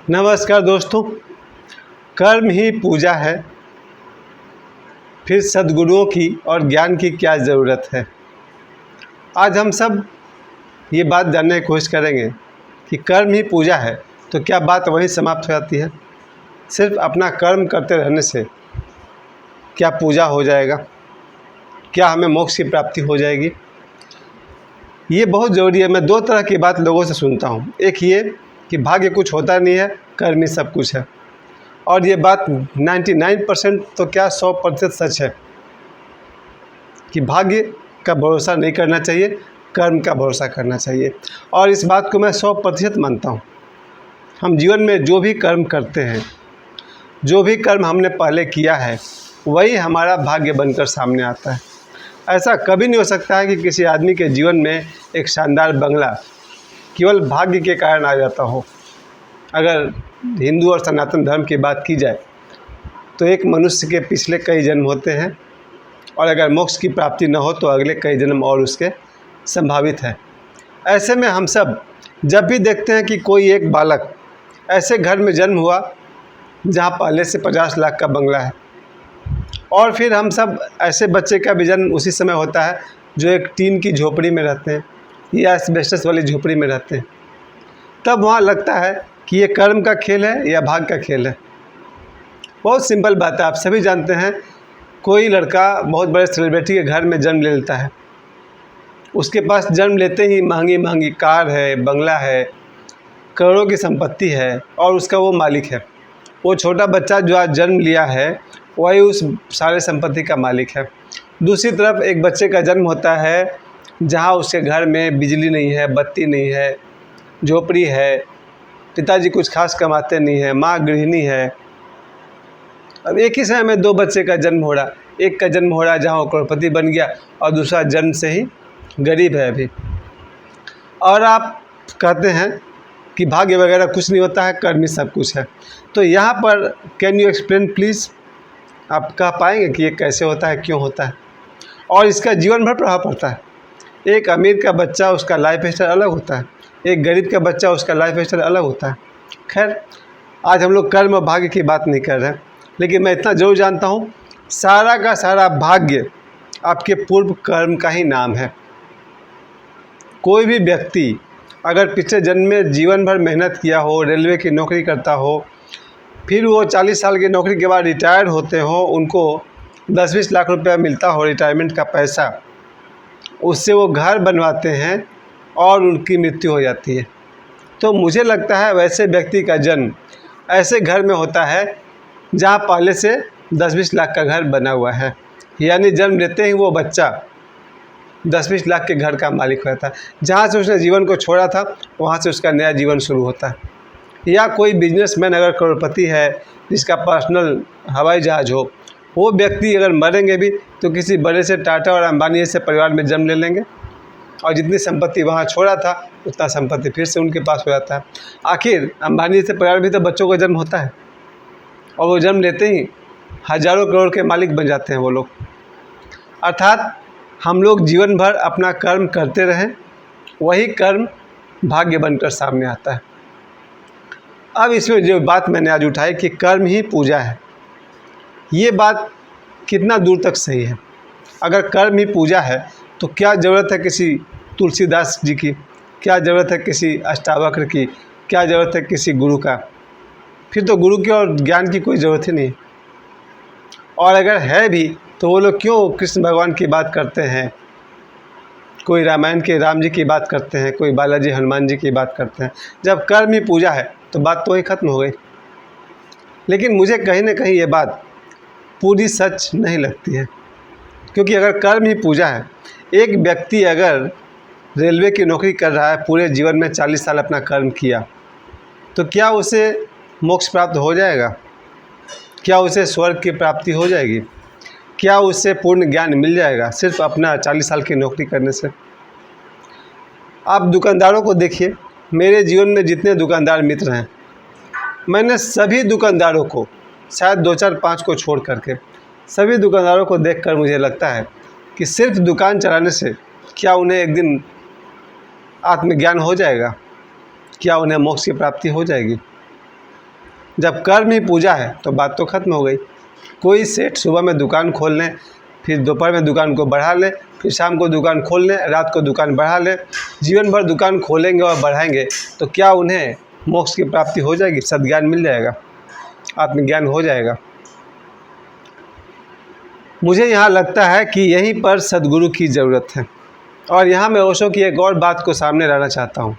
नमस्कार दोस्तों। कर्म ही पूजा है, फिर सद्गुरुओं की और ज्ञान की क्या ज़रूरत है। आज हम सब ये बात जानने की कोशिश करेंगे कि कर्म ही पूजा है तो क्या बात वहीं समाप्त हो जाती है। सिर्फ अपना कर्म करते रहने से क्या पूजा हो जाएगा, क्या हमें मोक्ष की प्राप्ति हो जाएगी। ये बहुत ज़रूरी है। मैं दो तरह की बात लोगों से सुनता हूँ। एक ये कि भाग्य कुछ होता नहीं है, कर्म ही सब कुछ है। और ये बात 99% तो क्या 100% सच है कि भाग्य का भरोसा नहीं करना चाहिए, कर्म का भरोसा करना चाहिए। और इस बात को मैं 100% मानता हूँ। हम जीवन में जो भी कर्म करते हैं, जो भी कर्म हमने पहले किया है, वही हमारा भाग्य बनकर सामने आता है। ऐसा कभी नहीं हो सकता है कि किसी आदमी के जीवन में एक शानदार बंगला केवल भाग्य के कारण आ जाता हो। अगर हिंदू और सनातन धर्म की बात की जाए तो एक मनुष्य के पिछले कई जन्म होते हैं, और अगर मोक्ष की प्राप्ति न हो तो अगले कई जन्म और उसके संभावित हैं। ऐसे में हम सब जब भी देखते हैं कि कोई एक बालक ऐसे घर में जन्म हुआ जहाँ पहले से 50 लाख का बंगला है, और फिर हम सब ऐसे बच्चे का भी जन्म उसी समय होता है जो एक टीन की झोपड़ी में रहते हैं या एस्बेस्टस वाली झोपड़ी में रहते हैं, तब वहाँ लगता है कि ये कर्म का खेल है या भाग्य का खेल है। बहुत सिंपल बात है। आप सभी जानते हैं, कोई लड़का बहुत बड़े सेलिब्रिटी के घर में जन्म ले लेता है। उसके पास जन्म लेते ही महंगी महंगी कार है, बंगला है, करोड़ों की संपत्ति है, और उसका वो मालिक है। वो छोटा बच्चा जो आज जन्म लिया है वही उस सारे संपत्ति का मालिक है। दूसरी तरफ एक बच्चे का जन्म होता है जहाँ उसके घर में बिजली नहीं है, बत्ती नहीं है, झोपड़ी है, पिताजी कुछ खास कमाते नहीं हैं, माँ गृहिणी है। अब एक ही समय में दो बच्चे का जन्म हो रहा। एक का जन्म हो रहा है जहाँ वो करोड़पति बन गया, और दूसरा जन्म से ही गरीब है अभी। और आप कहते हैं कि भाग्य वगैरह कुछ नहीं होता है, कर्म ही सब कुछ है। तो यहाँ पर कैन यू एक्सप्लेन प्लीज़, आप कह पाएंगे कि ये कैसे होता है, क्यों होता है, और इसका जीवन भर प्रभाव पड़ता है। एक अमीर का बच्चा, उसका लाइफ स्टाइल अलग होता है, एक गरीब का बच्चा, उसका लाइफ स्टाइल अलग होता है। खैर, आज हम लोग कर्म और भाग्य की बात नहीं कर रहे हैं, लेकिन मैं इतना जरूर जानता हूँ, सारा का सारा भाग्य आपके पूर्व कर्म का ही नाम है। कोई भी व्यक्ति अगर पिछले जन्म में जीवन भर मेहनत किया हो, रेलवे की नौकरी करता हो, फिर वो 40 साल की नौकरी के बाद रिटायर होते हो, उनको 10-20 लाख रुपया मिलता हो रिटायरमेंट का पैसा, उससे वो घर बनवाते हैं और उनकी मृत्यु हो जाती है। तो मुझे लगता है वैसे व्यक्ति का जन्म ऐसे घर में होता है जहाँ पहले से 10-20 लाख का घर बना हुआ है, यानी जन्म लेते ही वो बच्चा 10-20 लाख के घर का मालिक होता है। जहाँ से उसने जीवन को छोड़ा था वहाँ से उसका नया जीवन शुरू होता है। या कोई बिजनेसमैन अगर करोड़पति है जिसका पर्सनल हवाई जहाज़ हो, वो व्यक्ति अगर मरेंगे भी तो किसी बड़े से टाटा और अंबानी से परिवार में जन्म ले लेंगे, और जितनी संपत्ति वहाँ छोड़ा था उतना संपत्ति फिर से उनके पास हो जाता है। आखिर अंबानी से परिवार भी तो बच्चों का जन्म होता है, और वो जन्म लेते ही हज़ारों करोड़ के मालिक बन जाते हैं वो लोग। अर्थात हम लोग जीवन भर अपना कर्म करते रहें, वही कर्म भाग्य बनकर सामने आता है। अब इसमें जो बात मैंने आज उठाई कि कर्म ही पूजा है, ये बात कितना दूर तक सही है। अगर कर्म ही पूजा है तो क्या ज़रूरत है किसी तुलसीदास जी की, क्या ज़रूरत है किसी अष्टावक्र की, क्या ज़रूरत है किसी गुरु का। फिर तो गुरु की और ज्ञान की कोई ज़रूरत ही नहीं। और अगर है भी तो वो लोग क्यों कृष्ण भगवान की बात करते हैं, कोई रामायण के राम जी की बात करते हैं, कोई बालाजी हनुमान जी की बात करते हैं। जब कर्म ही पूजा है तो बात तो वही ख़त्म हो गई। लेकिन मुझे कहीं ना कहीं ये बात पूरी सच नहीं लगती है, क्योंकि अगर कर्म ही पूजा है, एक व्यक्ति अगर रेलवे की नौकरी कर रहा है, पूरे जीवन में 40 साल अपना कर्म किया, तो क्या उसे मोक्ष प्राप्त हो जाएगा? क्या उसे स्वर्ग की प्राप्ति हो जाएगी? क्या उससे पूर्ण ज्ञान मिल जाएगा सिर्फ अपना 40 साल की नौकरी करने से? आप दुकानदारों को देखिए। मेरे जीवन में जितने दुकानदार मित्र हैं, मैंने सभी दुकानदारों को, शायद 2-4-5 को छोड़ करके, सभी दुकानदारों को देखकर मुझे लगता है कि सिर्फ दुकान चलाने से क्या उन्हें एक दिन आत्मज्ञान हो जाएगा? क्या उन्हें मोक्ष की प्राप्ति हो जाएगी? जब कर्म ही पूजा है तो बात तो खत्म हो गई। कोई सेठ सुबह में दुकान खोल लें, फिर दोपहर में दुकान को बढ़ा लें, फिर शाम को दुकान खोल लें, रात को दुकान बढ़ा लें, जीवन भर दुकान खोलेंगे और बढ़ाएंगे तो क्या उन्हें मोक्ष की प्राप्ति हो जाएगी? सद्ज्ञान मिल जाएगा, आत्मज्ञान हो जाएगा? मुझे यहाँ लगता है कि यहीं पर सद्गुरु की ज़रूरत है। और यहाँ मैं ओशो की एक और बात को सामने लाना चाहता हूँ।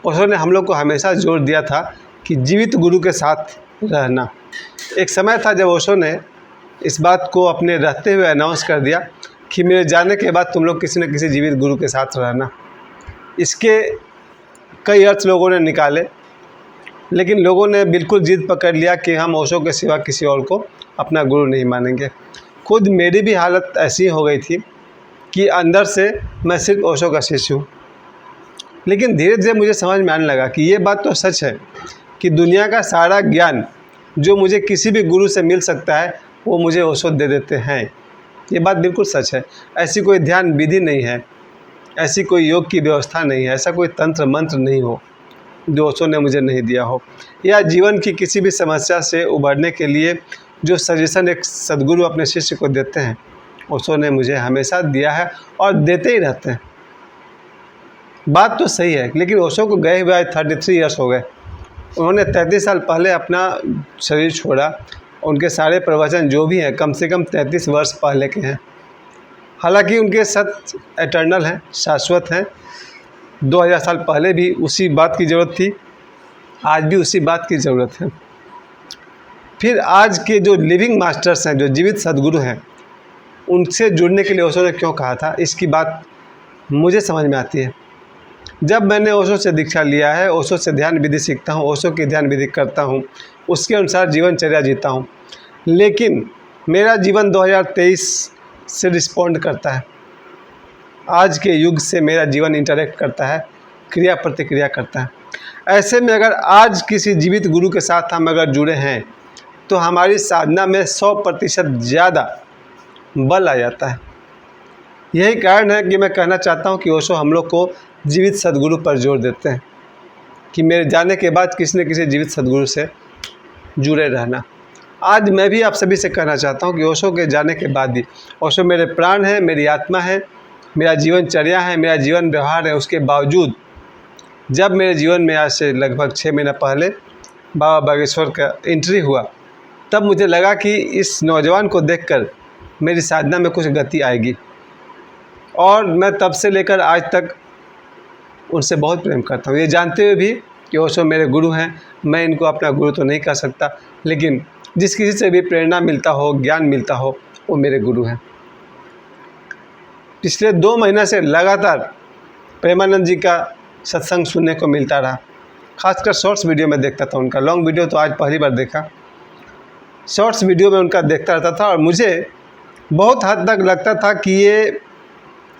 ओशो ने हम लोग को हमेशा जोर दिया था कि जीवित गुरु के साथ रहना। एक समय था जब ओशो ने इस बात को अपने रहते हुए अनाउंस कर दिया कि मेरे जाने के बाद तुम लोग किसी न किसी जीवित गुरु के साथ रहना। इसके कई अर्थ लोगों ने निकाले, लेकिन लोगों ने बिल्कुल जिद पकड़ लिया कि हम ओशो के सिवा किसी और को अपना गुरु नहीं मानेंगे। खुद मेरी भी हालत ऐसी हो गई थी कि अंदर से मैं सिर्फ ओशो का शिष्य हूँ। लेकिन धीरे धीरे मुझे समझ में आने लगा कि ये बात तो सच है कि दुनिया का सारा ज्ञान जो मुझे किसी भी गुरु से मिल सकता है वो मुझे ओशो दे देते हैं। ये बात बिल्कुल सच है। ऐसी कोई ध्यान विधि नहीं है, ऐसी कोई योग की व्यवस्था नहीं है, ऐसा कोई तंत्र मंत्र नहीं हो जो ओशो ने मुझे नहीं दिया हो, या जीवन की किसी भी समस्या से उबरने के लिए जो सजेशन एक सद्गुरु अपने शिष्य को देते हैं ओशो ने मुझे हमेशा दिया है और देते ही रहते हैं। बात तो सही है, लेकिन ओशो को गए हुए 33 ईयर्स हो गए। उन्होंने 33 साल पहले अपना शरीर छोड़ा। उनके सारे प्रवचन जो भी हैं कम से कम 33 वर्ष पहले के हैं। हालांकि उनके सत्य एटर्नल हैं, शाश्वत हैं। 2000 साल पहले भी उसी बात की ज़रूरत थी, आज भी उसी बात की ज़रूरत है। फिर आज के जो लिविंग मास्टर्स हैं, जो जीवित सद्गुरु हैं, उनसे जुड़ने के लिए ओशो ने क्यों कहा था, इसकी बात मुझे समझ में आती है। जब मैंने ओशो से दीक्षा लिया है, ओशो से ध्यान विधि सीखता हूँ, ओशो की ध्यान विधि करता हूँ, उसके अनुसार जीवनचर्या जीता हूँ, लेकिन मेरा जीवन 2023 से रिस्पॉन्ड करता है। आज के युग से मेरा जीवन इंटरेक्ट करता है, क्रिया प्रतिक्रिया करता है। ऐसे में अगर आज किसी जीवित गुरु के साथ हम अगर जुड़े हैं तो हमारी साधना में 100% ज़्यादा बल आ जाता है। यही कारण है कि मैं कहना चाहता हूँ कि ओशो हम लोग को जीवित सद्गुरु पर जोर देते हैं कि मेरे जाने के बाद किसी न किसी जीवित सद्गुरु से जुड़े रहना। आज मैं भी आप सभी से कहना चाहता हूँ कि ओशो के जाने के बाद भी ओशो मेरे प्राण है, मेरी आत्मा है, मेरा जीवनचर्या है, मेरा जीवन व्यवहार है। उसके बावजूद जब मेरे जीवन में आज से लगभग 6 महीना पहले बाबा बागेश्वर का एंट्री हुआ, तब मुझे लगा कि इस नौजवान को देखकर मेरी साधना में कुछ गति आएगी। और मैं तब से लेकर आज तक उनसे बहुत प्रेम करता हूँ, ये जानते हुए भी कि ओशो मेरे गुरु हैं। मैं इनको अपना गुरु तो नहीं कह सकता, लेकिन जिस किसी से भी प्रेरणा मिलता हो, ज्ञान मिलता हो, वो मेरे गुरु हैं। पिछले 2 महीने से लगातार प्रेमानंद जी का सत्संग सुनने को मिलता रहा। खासकर शॉर्ट्स वीडियो में देखता था उनका, लॉन्ग वीडियो तो आज पहली बार देखा। शॉर्ट्स वीडियो में उनका देखता रहता था और मुझे बहुत हद तक लगता था कि ये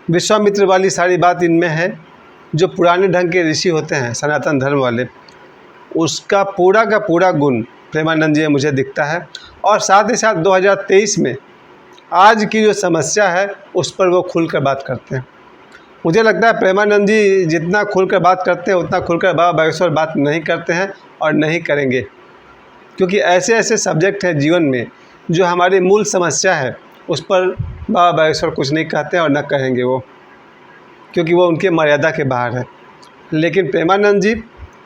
विश्वामित्र वाली सारी बात इनमें है। जो पुराने ढंग के ऋषि होते हैं, सनातन धर्म वाले, उसका पूरा का पूरा गुण प्रेमानंद जी में मुझे दिखता है। और साथ ही साथ 2023 में आज की जो समस्या है उस पर वो खुलकर बात करते हैं। मुझे लगता है प्रेमानंद जी जितना खुलकर बात करते हैं उतना खुलकर बाबा बागेश्वर बात नहीं करते हैं और नहीं करेंगे, क्योंकि ऐसे ऐसे सब्जेक्ट हैं जीवन में जो हमारी मूल समस्या है, उस पर बाबा बागेश्वर कुछ नहीं कहते हैं और न कहेंगे वो, क्योंकि वो उनके मर्यादा के बाहर है। लेकिन प्रेमानंद जी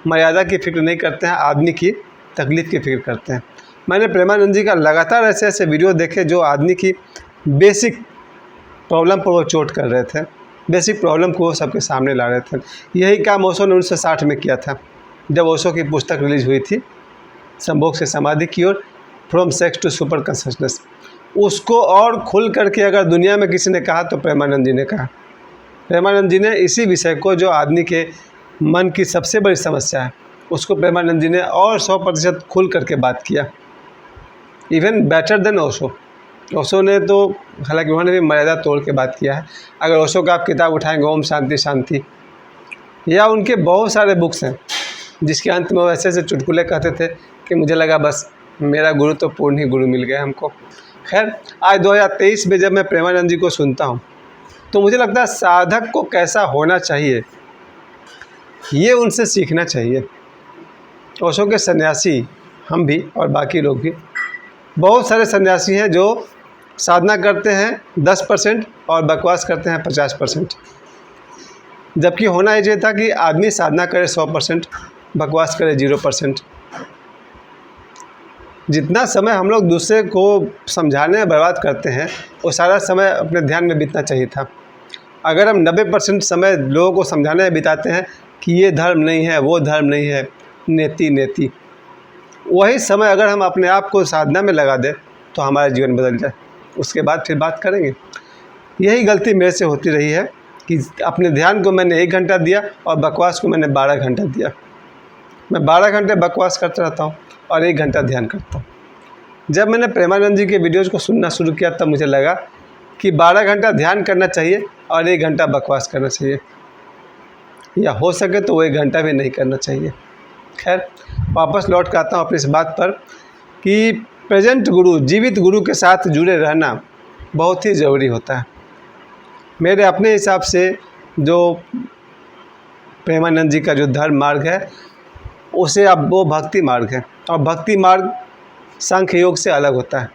मर्यादा की फ़िक्र नहीं करते हैं, आदमी की तकलीफ़ की फ़िक्र करते हैं। मैंने प्रेमानंद जी का लगातार ऐसे ऐसे वीडियो देखे जो आदमी की बेसिक प्रॉब्लम पर वो चोट कर रहे थे, बेसिक प्रॉब्लम को वो सबके सामने ला रहे थे। यही काम ओशो ने 1960 में किया था, जब ओशो की पुस्तक रिलीज़ हुई थी, संभोग se Samadhi ki Or, from sex to superconsciousness. उसको और खुल करके अगर दुनिया में किसी ने कहा तो प्रेमानंद जी ने कहा। प्रेमानंद जी ने इसी विषय को, जो आदमी के मन की सबसे बड़ी समस्या है, उसको प्रेमानंद जी ने और 100% खुल करके बात किया, even better than Osho. Osho ने तो, हालांकि उन्होंने भी मर्यादा तोड़ के बात किया है। अगर ओशो का आप किताब उठाएंगे, ओम शांति शांति, या उनके बहुत सारे बुक्स हैं जिसके अंत में वो ऐसे ऐसे चुटकुले कहते थे कि मुझे लगा बस मेरा गुरु तो पूर्ण ही गुरु मिल गया हमको। खैर, आज 2023 में जब मैं प्रेमानंद जी को सुनता हूँ तो मुझे लगता है साधक को कैसा होना चाहिए ये उनसे सीखना चाहिए। ओशो के सन्यासी हम भी और बाकी लोग भी। बहुत सारे सन्यासी हैं जो साधना करते हैं 10% और बकवास करते हैं 50%, जबकि होना ये चाहिए था कि आदमी साधना करे 100%, बकवास करे 0%। जितना समय हम लोग दूसरे को समझाने में बर्बाद करते हैं वो सारा समय अपने ध्यान में बीतना चाहिए था। अगर हम 90% समय लोगों को समझाने में बिताते हैं कि ये धर्म नहीं है, वो धर्म नहीं है, नेति नेति, वही समय अगर हम अपने आप को साधना में लगा दें तो हमारा जीवन बदल जाए। उसके बाद फिर बात करेंगे। यही गलती मेरे से होती रही है कि अपने ध्यान को मैंने 1 घंटा दिया और बकवास को मैंने 12 घंटा दिया। मैं 12 घंटे बकवास करता रहता हूँ और 1 घंटा ध्यान करता हूँ। जब मैंने प्रेमानंद जी के वीडियोज़ को सुनना शुरू किया तब मुझे लगा कि 12 घंटा ध्यान करना चाहिए और 1 घंटा बकवास करना चाहिए, या हो सके तो वो 1 घंटा भी नहीं करना चाहिए। खैर, वापस लौट कर आता हूँ अपनी इस बात पर कि प्रेजेंट गुरु, जीवित गुरु के साथ जुड़े रहना बहुत ही ज़रूरी होता है। मेरे अपने हिसाब से जो प्रेमानंद जी का जो धर्म मार्ग है उसे अब वो भक्ति मार्ग है, और भक्ति मार्ग सांख्य योग से अलग होता है।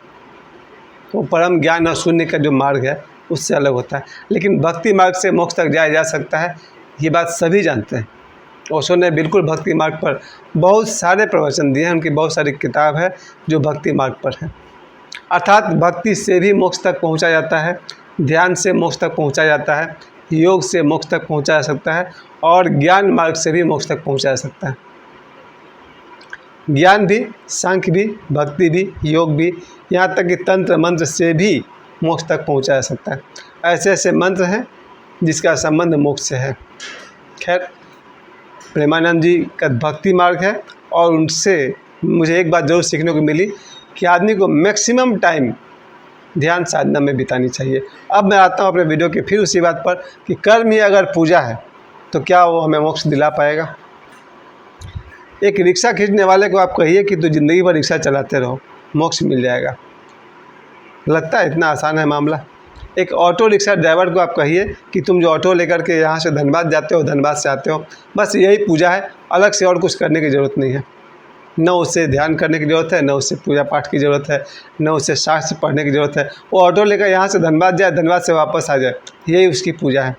वो परम ज्ञान और शून्य का जो मार्ग है उससे अलग होता है। लेकिन भक्ति मार्ग से मोक्ष तक जाया जा सकता है, ये बात सभी जानते हैं। ओशो ने बिल्कुल भक्ति मार्ग पर बहुत सारे प्रवचन दिए हैं, उनकी बहुत सारी किताब है जो भक्ति मार्ग पर है। अर्थात भक्ति से भी मोक्ष तक पहुंचा जाता है, ध्यान से मोक्ष तक पहुंचा जाता है, योग से मोक्ष तक पहुंचा जा सकता है, और ज्ञान मार्ग से भी मोक्ष तक पहुंचा जा सकता है। ज्ञान भी, सांख्य भी, भक्ति भी, योग भी, यहाँ तक कि तंत्र मंत्र से भी मोक्ष तक पहुंचा जा सकता है। ऐसे ऐसे मंत्र हैं जिसका संबंध मोक्ष से है। खैर, प्रेमानंद जी का भक्ति मार्ग है, और उनसे मुझे एक बात ज़रूर सीखने को मिली कि आदमी को मैक्सिमम टाइम ध्यान साधना में बितानी चाहिए। अब मैं आता हूँ अपने वीडियो के फिर उसी बात पर कि कर्म ही अगर पूजा है तो क्या वो हमें मोक्ष दिला पाएगा। एक रिक्शा खींचने वाले को आप कहिए कि तू ज़िंदगी भर रिक्शा चलाते रहो, मोक्ष मिल जाएगा। लगता है इतना आसान है मामला। एक ऑटो रिक्शा ड्राइवर को आप कहिए कि तुम जो ऑटो लेकर के यहाँ से धनबाद जाते हो, धनबाद से आते हो, बस यही पूजा है, अलग से और कुछ करने की ज़रूरत नहीं है। न उससे ध्यान करने की ज़रूरत है, न उससे पूजा पाठ की ज़रूरत है, न उससे शास्त्र पढ़ने की ज़रूरत है। वो ऑटो लेकर यहाँ से धनबाद जाए, धनबाद से वापस आ जाए, यही उसकी पूजा है।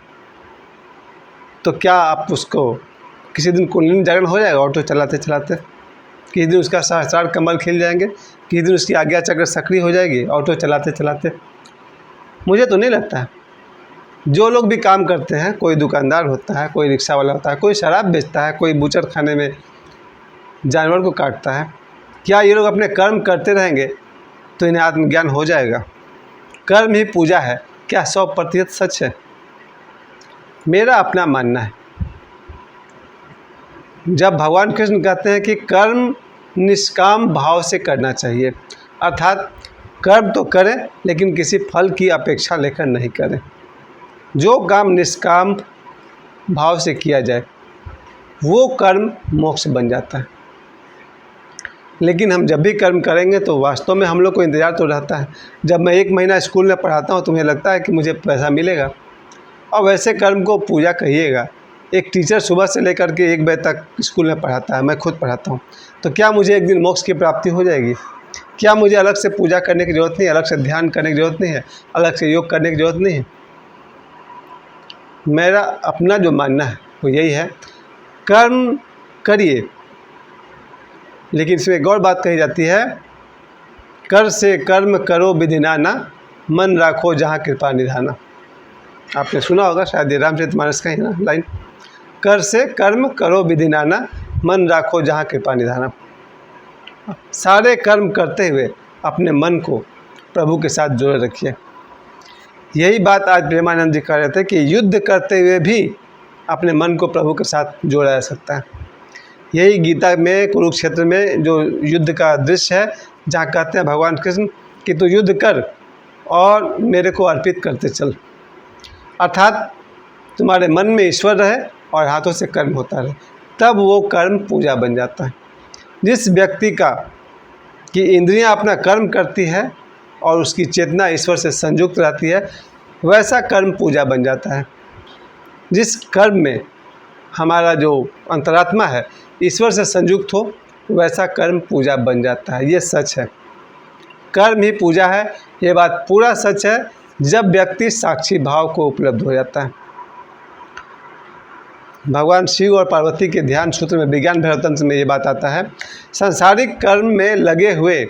तो क्या आप उसको किसी दिन कुंडलिनी जागरण हो जाएगा ऑटो चलाते चलाते? किसी दिन उसका सहस्रार कमल खिल जाएंगे? किसी दिन उसकी आज्ञा चक्र सक्रिय हो जाएगी ऑटो चलाते चलाते? मुझे तो नहीं लगता है। जो लोग भी काम करते हैं, कोई दुकानदार होता है, कोई रिक्शा वाला होता है, कोई शराब बेचता है, कोई बूचर खाने में जानवर को काटता है, क्या ये लोग अपने कर्म करते रहेंगे तो इन्हें आत्मज्ञान हो जाएगा? कर्म ही पूजा है, क्या 100% सच है? मेरा अपना मानना है। जब भगवान कृष्ण कहते हैं कि कर्म निष्काम भाव से करना चाहिए, अर्थात कर्म तो करें लेकिन किसी फल की अपेक्षा लेकर नहीं करें। जो काम निष्काम भाव से किया जाए वो कर्म मोक्ष बन जाता है। लेकिन हम जब भी कर्म करेंगे तो वास्तव में हम लोग को इंतज़ार तो रहता है। जब मैं 1 महीना स्कूल में पढ़ाता हूँ तो मुझे लगता है कि मुझे पैसा मिलेगा, और वैसे कर्म को पूजा कहिएगा। एक टीचर सुबह से लेकर के 1 बजे तक स्कूल में पढ़ाता है, मैं खुद पढ़ाता हूँ, तो क्या मुझे एक दिन मोक्ष की प्राप्ति हो जाएगी? क्या मुझे अलग से पूजा करने की ज़रूरत नहीं है, अलग से ध्यान करने की ज़रूरत नहीं है, अलग से योग करने की ज़रूरत नहीं है? मेरा अपना जो मानना है वो यही है, कर्म करिए, लेकिन इसमें एक और बात कही जाती है, कर से कर्म करो विधि नाना, मन राखो जहाँ कृपा निधाना। आपने सुना होगा शायद, ये रामचरितमानस का ही ना लाइन, कर से कर्म करो विधि नाना, मन राखो जहाँ कृपा निधाना। सारे कर्म करते हुए अपने मन को प्रभु के साथ जोड़े रखिए। यही बात आज प्रेमानंद जी कह रहे थे कि युद्ध करते हुए भी अपने मन को प्रभु के साथ जोड़ा जा सकता है। यही गीता में कुरुक्षेत्र में जो युद्ध का दृश्य है, जहाँ कहते हैं भगवान कृष्ण कि तू युद्ध कर और मेरे को अर्पित करते चल। अर्थात तुम्हारे मन में ईश्वर रहे और हाथों से कर्म होता रहे, तब वो कर्म पूजा बन जाता है। जिस व्यक्ति का कि इंद्रियां अपना कर्म करती है और उसकी चेतना ईश्वर से संयुक्त रहती है, वैसा कर्म पूजा बन जाता है। जिस कर्म में हमारा जो अंतरात्मा है ईश्वर से संयुक्त हो, वैसा कर्म पूजा बन जाता है। ये सच है, कर्म ही पूजा है। ये बात पूरा सच है जब व्यक्ति साक्षी भाव को उपलब्ध हो जाता है। भगवान शिव और पार्वती के ध्यान सूत्र में विज्ञान भैरव तंत्र में ये बात आता है, सांसारिक कर्म में लगे हुए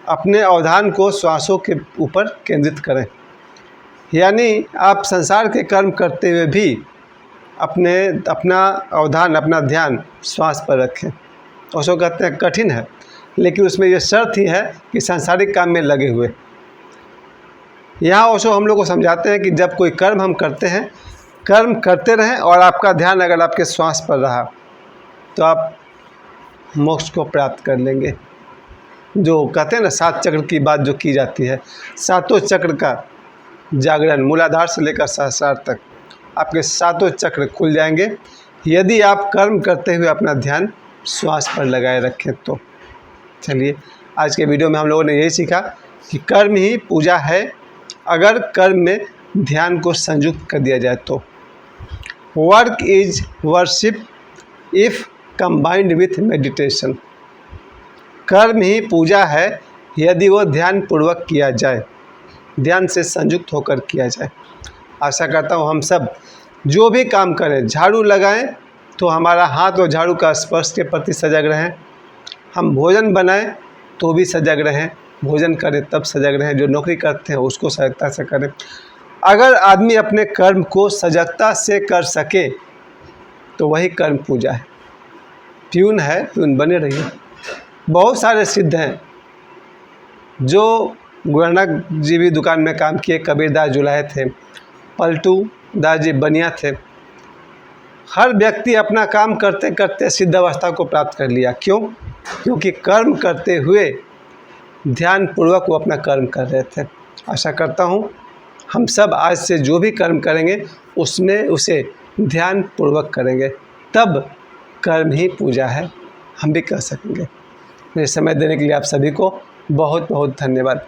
अपने अवधान को श्वासों के ऊपर केंद्रित करें। यानी आप संसार के कर्म करते हुए भी अपना अवधान, अपना ध्यान श्वास पर रखें। उसको कहते हैं कठिन है, लेकिन उसमें यह शर्त ही है कि सांसारिक काम में लगे हुए। यहाँ ओशो हम लोग को समझाते हैं कि जब कोई कर्म हम करते हैं, कर्म करते रहें और आपका ध्यान अगर आपके श्वास पर रहा तो आप मोक्ष को प्राप्त कर लेंगे। जो कहते हैं ना 7 चक्र की बात जो की जाती है, 7 चक्र का जागरण मूलाधार से लेकर सहस्रार तक आपके 7 चक्र खुल जाएंगे यदि आप कर्म करते हुए अपना ध्यान श्वास पर लगाए रखें तो। चलिए, आज के वीडियो में हम लोगों ने यही सीखा कि कर्म ही पूजा है अगर कर्म में ध्यान को संयुक्त कर दिया जाए तो। Work is worship if combined with meditation. कर्म ही पूजा है यदि वो ध्यान पूर्वक किया जाए, ध्यान से संयुक्त होकर किया जाए। आशा करता हूँ हम सब जो भी काम करें, झाड़ू लगाएं तो हमारा हाथ और झाड़ू का स्पर्श के प्रति सजग रहें। हम भोजन बनाएं तो भी सजग रहें, भोजन करें तब सजग रहें। जो नौकरी करते हैं उसको सजगता से करें। अगर आदमी अपने कर्म को सजगता से कर सके तो वही कर्म पूजा है। प्यून है, प्यून बने रहिए। बहुत सारे सिद्ध हैं जो गुरु नानक जी भी दुकान में काम किए, कबीरदास जुलाहे थे, पलटू दास जी बनिया थे। हर व्यक्ति अपना काम करते करते सिद्ध अवस्था को प्राप्त कर लिया। क्यों? क्योंकि कर्म करते हुए ध्यान पूर्वक वो अपना कर्म कर रहे थे। आशा करता हूँ हम सब आज से जो भी कर्म करेंगे उसमें उसे ध्यान पूर्वक करेंगे, तब कर्म ही पूजा है हम भी कह सकेंगे। मुझे समय देने के लिए आप सभी को बहुत बहुत धन्यवाद।